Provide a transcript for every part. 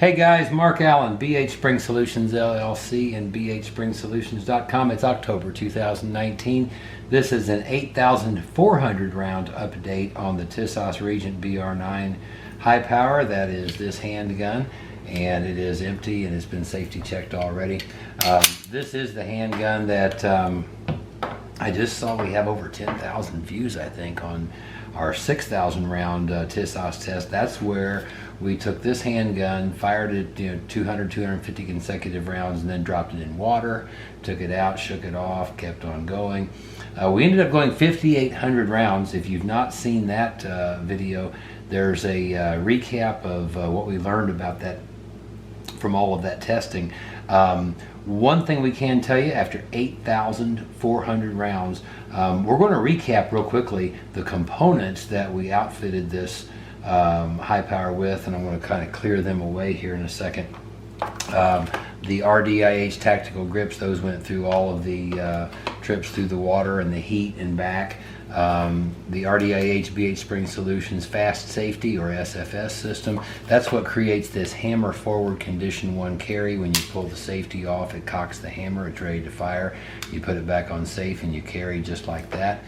Hey guys, Mark Allen, BHSpringSolutions LLC and BHSpringSolutions.com. It's October 2019. This is an 8,400 round update on the Tisas Regent BR9 high power. That is this handgun, and it is empty and it's been safety checked already. This is the handgun that I just saw we have over 10,000 views, I think, on our 6,000 round Tisas test. That's where we took this handgun, fired it 200, 250 consecutive rounds, and then dropped it in water, took it out, shook it off, kept on going. We ended up going 5,800 rounds. If you've not seen that video, there's a recap of what we learned about that from all of that testing. One thing we can tell you, after 8,400 rounds, we're going to recap real quickly the components that we outfitted this high power with, and I'm going to kind of clear them away here in a second. The RDIH tactical grips, those went through all of the trips through the water and the heat and back. The RDIH BHSpringSolutions Fast Safety, or SFS system, that's what creates this hammer forward condition 1 carry. When you pull the safety off, it cocks the hammer, it's ready to fire. You put it back on safe and you carry just like that.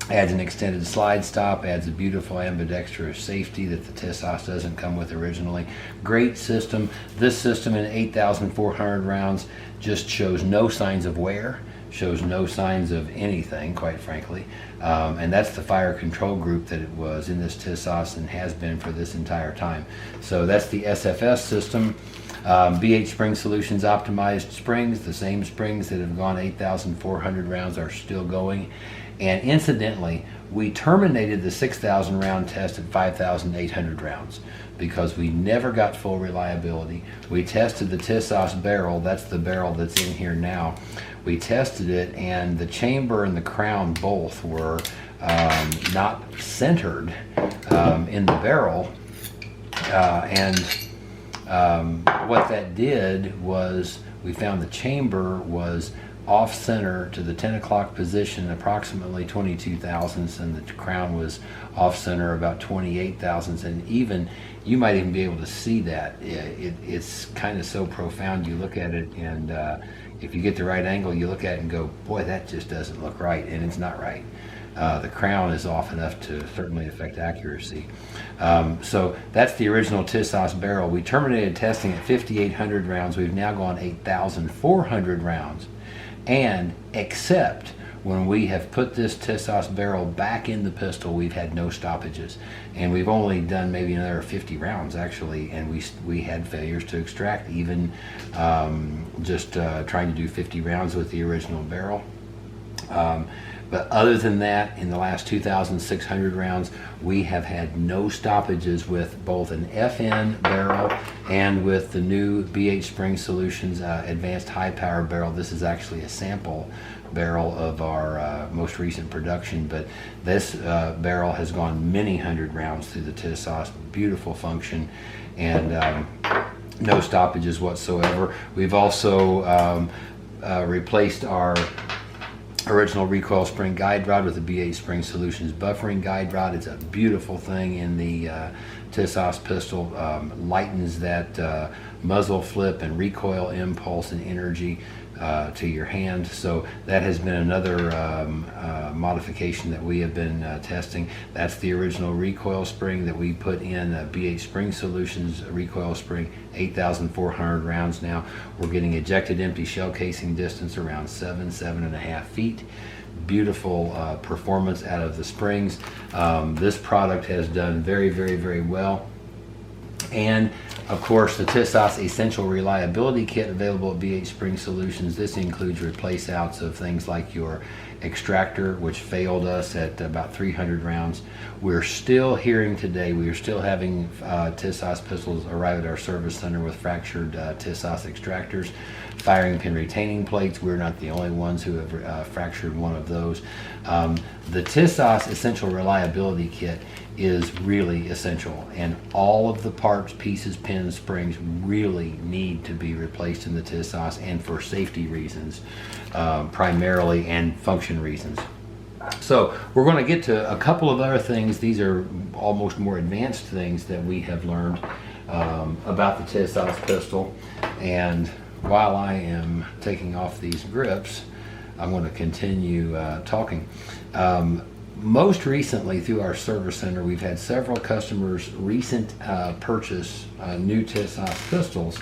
Adds an extended slide stop, adds a beautiful ambidextrous safety that the Tisas doesn't come with originally. Great system. This system in 8,400 rounds just shows no signs of wear, shows no signs of anything, quite frankly. And that's the fire control group that it was in this Tisas and has been for this entire time. So that's the SFS system. BHSpringSolutions optimized springs, the same springs that have gone 8,400 rounds are still going. And incidentally, we terminated the 6,000 round test at 5,800 rounds because we never got full reliability. We tested the Tisas barrel, that's the barrel that's in here now. We tested it, and the chamber and the crown both were not centered in the barrel. What that did was we found the chamber was off center to the 10 o'clock position, approximately 22 thousandths, and the crown was off center about 28 thousandths. And even you might even be able to see that. It's kind of so profound. You look at it, and if you get the right angle, you look at it and go, boy, that just doesn't look right, and it's not right. The crown is off enough to certainly affect accuracy. So that's the original Tisas barrel. We terminated testing at 5,800 rounds. We've now gone 8,400 rounds. And except when we have put this Tisas barrel back in the pistol, we've had no stoppages. And we've only done maybe another 50 rounds actually, and we had failures to extract, even trying to do 50 rounds with the original barrel. But other than that, in the last 2,600 rounds, we have had no stoppages with both an FN barrel and with the new BHSpringSolutions Advanced High Power barrel. This is actually a sample barrel of our most recent production, but this barrel has gone many hundred rounds through the Tisas. Beautiful function, and no stoppages whatsoever. We've also replaced our original recoil spring guide rod with the BHSpringSolutions buffering guide rod. It's a beautiful thing in the Tisas pistol. Lightens that muzzle flip and recoil impulse and energy to your hand. So that has been another modification that we have been testing. That's the original recoil spring that we put in BHSpringSolutions recoil spring, 8,400 rounds now. We're getting ejected empty shell casing distance around 7.5 feet. Beautiful performance out of the springs. This product has done very, very, very well. And of course, the Tisas Essential Reliability Kit available at BHSpringSolutions. This includes replace outs of things like your extractor, which failed us at about 300 rounds. We're still hearing today, we are still having Tisas pistols arrive at our service center with fractured Tisas extractors, firing pin retaining plates. We're not the only ones who have fractured one of those. The Tisas Essential Reliability Kit is really essential, and all of the parts, pieces, pins, springs really need to be replaced in the Tisas, and for safety reasons primarily, and function reasons. So we're going to get to a couple of other things. These are almost more advanced things that we have learned about the Tisas pistol. And while I am taking off these grips, I'm going to continue talking. Most recently through our service center, we've had several customers recent purchase new Tisas pistols,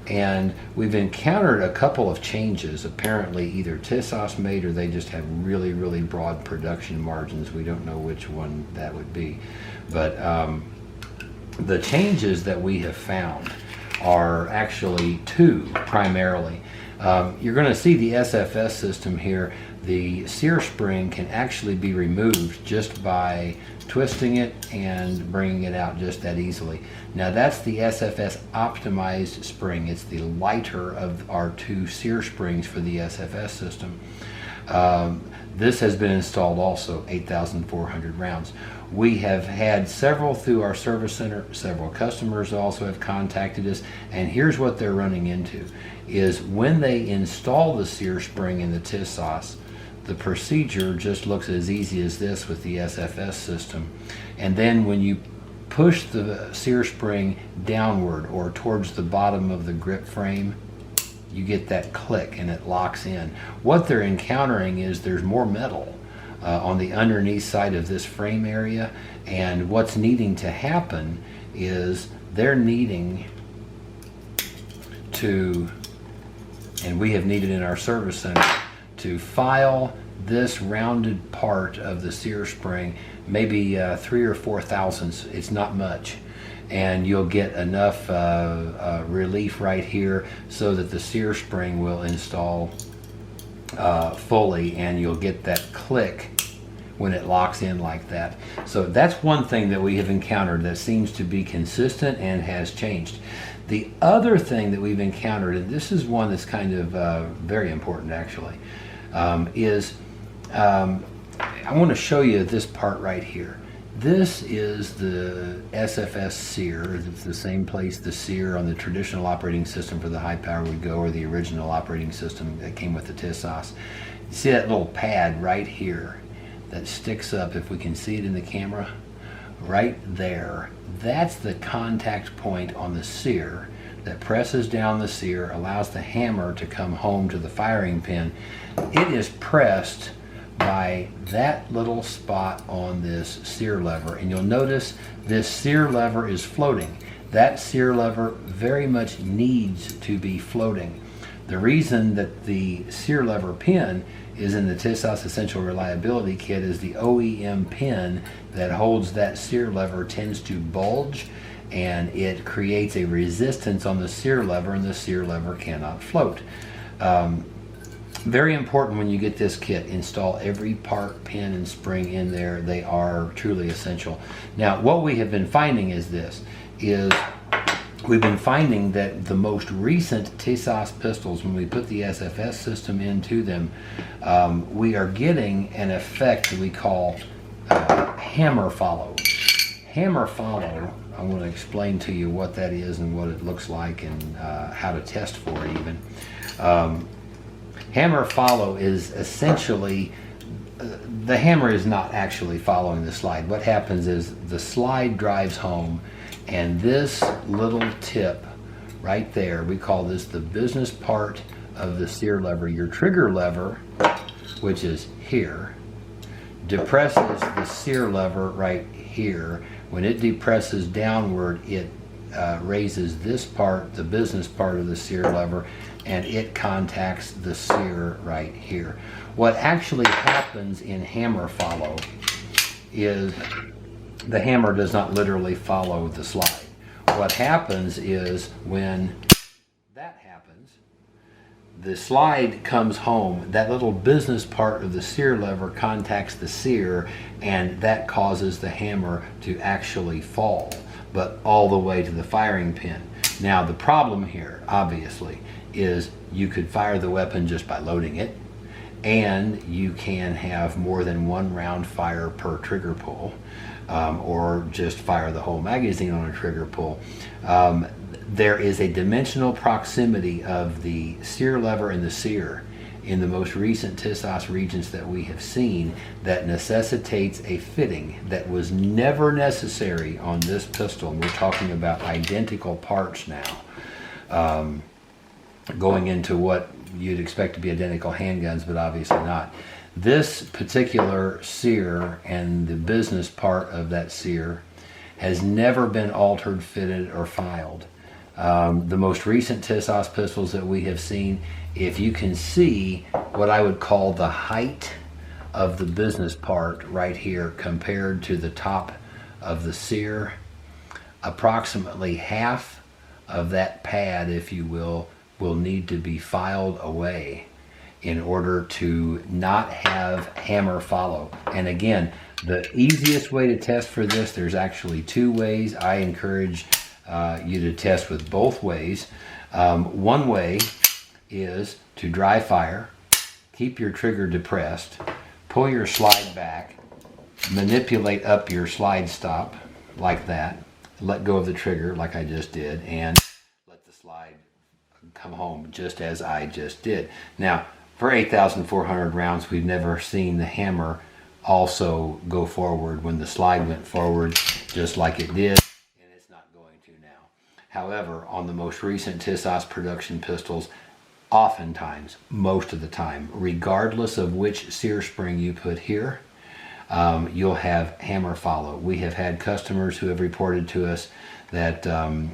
and we've encountered a couple of changes. Apparently either Tisas made or they just have really, really broad production margins. We don't know which one that would be. But the changes that we have found are actually two primarily. You're going to see the SFS system here. The sear spring can actually be removed just by twisting it and bringing it out just that easily. Now that's the SFS optimized spring. It's the lighter of our two sear springs for the SFS system. This has been installed also, 8,400 rounds. We have had several through our service center. Several customers also have contacted us, and here's what they're running into is when they install the sear spring in the Tisas, the procedure just looks as easy as this with the SFS system. And then when you push the sear spring downward or towards the bottom of the grip frame, you get that click and it locks in. What they're encountering is there's more metal on the underneath side of this frame area, and what's needing to happen is they're needing to, and we have needed in our service center, to file this rounded part of the sear spring, maybe 3 or 4 thousandths. It's not much, and you'll get enough relief right here so that the sear spring will install fully, and you'll get that click when it locks in like that. So that's one thing that we have encountered that seems to be consistent and has changed. The other thing that we've encountered, and this is one that's kind of very important actually, is I want to show you this part right here. This is the SFS sear. It's the same place the sear on the traditional operating system for the high power would go, or the original operating system that came with the Tisas. You see that little pad right here that sticks up, if we can see it in the camera, right there. That's the contact point on the sear that presses down the sear, allows the hammer to come home to the firing pin. It is pressed by that little spot on this sear lever, and you'll notice this sear lever is floating. That sear lever very much needs to be floating. The reason that the sear lever pin is in the Tisas Essential Reliability Kit is the OEM pin that holds that sear lever tends to bulge, and it creates a resistance on the sear lever, and the sear lever cannot float. Very important when you get this kit, install every part, pin, and spring in there. They are truly essential. Now, what we have been finding is this, we've been finding that the most recent Tisas pistols, when we put the SFS system into them, we are getting an effect that we call hammer follow. Hammer follow, I want to explain to you what that is and what it looks like, and how to test for it even. Hammer follow is essentially, the hammer is not actually following the slide. What happens is the slide drives home, and this little tip right there, we call this the business part of the sear lever. Your trigger lever, which is here, depresses the sear lever right here. When it depresses downward, it raises this part, the business part of the sear lever, and it contacts the sear right here. What actually happens in hammer follow is the hammer does not literally follow the slide. What happens is when that happens, the slide comes home, that little business part of the sear lever contacts the sear, and that causes the hammer to actually fall, but all the way to the firing pin. Now the problem here, obviously, is you could fire the weapon just by loading it, and you can have more than one round fire per trigger pull, or just fire the whole magazine on a trigger pull. There is a dimensional proximity of the sear lever and the sear in the most recent Tisas Regents that we have seen that necessitates a fitting that was never necessary on this pistol. And we're talking about identical parts now, going into what you'd expect to be identical handguns, but obviously not. This particular sear and the business part of that sear has never been altered, fitted, or filed. The most recent Tisas pistols that we have seen, if you can see what I would call the height of the business part right here compared to the top of the sear, approximately half of that pad, if you will need to be filed away in order to not have hammer follow. And again, the easiest way to test for this, there's actually two ways. I encourage you to test with both ways. One way is to dry fire, keep your trigger depressed, pull your slide back, manipulate up your slide stop like that, let go of the trigger like I just did, and let the slide come home just as I just did. Now, for 8,400 rounds, we've never seen the hammer also go forward when the slide went forward just like it did, and it's not going to now. However, on the most recent Tisas production pistols, oftentimes, most of the time, regardless of which sear spring you put here, you'll have hammer follow. We have had customers who have reported to us that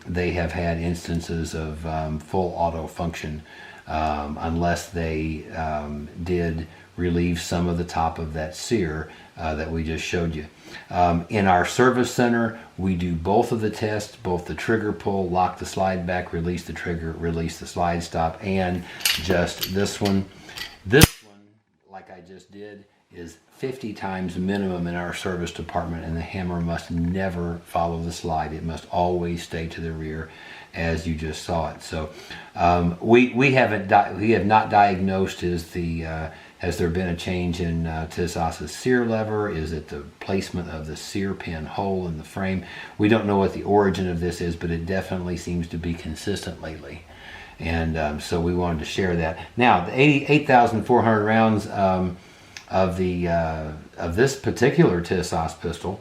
they have had instances of full auto function unless they did relieve some of the top of that sear that we just showed you. In our service center, we do both of the tests, both the trigger pull, lock the slide back, release the trigger, release the slide stop, and just this one. This one, like I just did, is 50 times minimum in our service department, and the hammer must never follow the slide. It must always stay to the rear as you just saw it. So we have not diagnosed has there been a change in Tisas' sear lever? Is it the placement of the sear pin hole in the frame? We don't know what the origin of this is, but it definitely seems to be consistent lately. And so we wanted to share that. Now, the 8,400 rounds of this particular Tisas pistol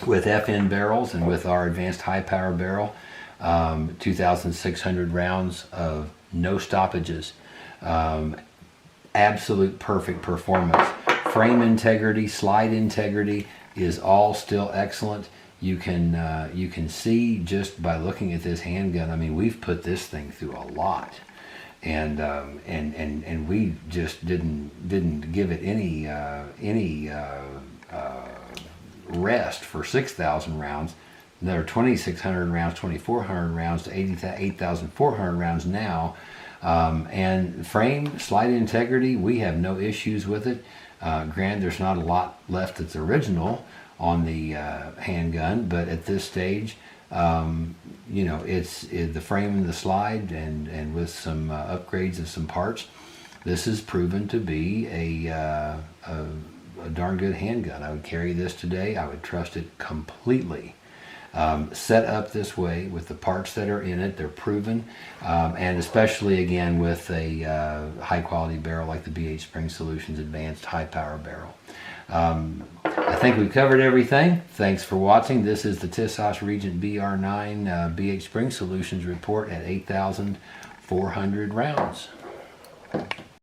with FN barrels and with our advanced high power barrel, 2,600 rounds of no stoppages, absolute perfect performance. Frame integrity, slide integrity is all still excellent. You can see just by looking at this handgun. I mean, we've put this thing through a lot. And we just didn't give it any rest for 6,000 rounds. Another 2,600 rounds, 2,400 rounds to 8,400 rounds now. And frame, slide integrity, we have no issues with it. Granted, there's not a lot left that's original on the handgun, but at this stage, you know, it's the frame and the slide, and with some upgrades of some parts, this is proven to be a darn good handgun. I would carry this today. I would trust it completely. Set up this way with the parts that are in it, they're proven, and especially again with a high quality barrel like the BHSpringSolutions Advanced High Power Barrel. I think we've covered everything. Thanks for watching. This is the Tisas Regent BR9 BHSpringSolutions report at 8,400 rounds.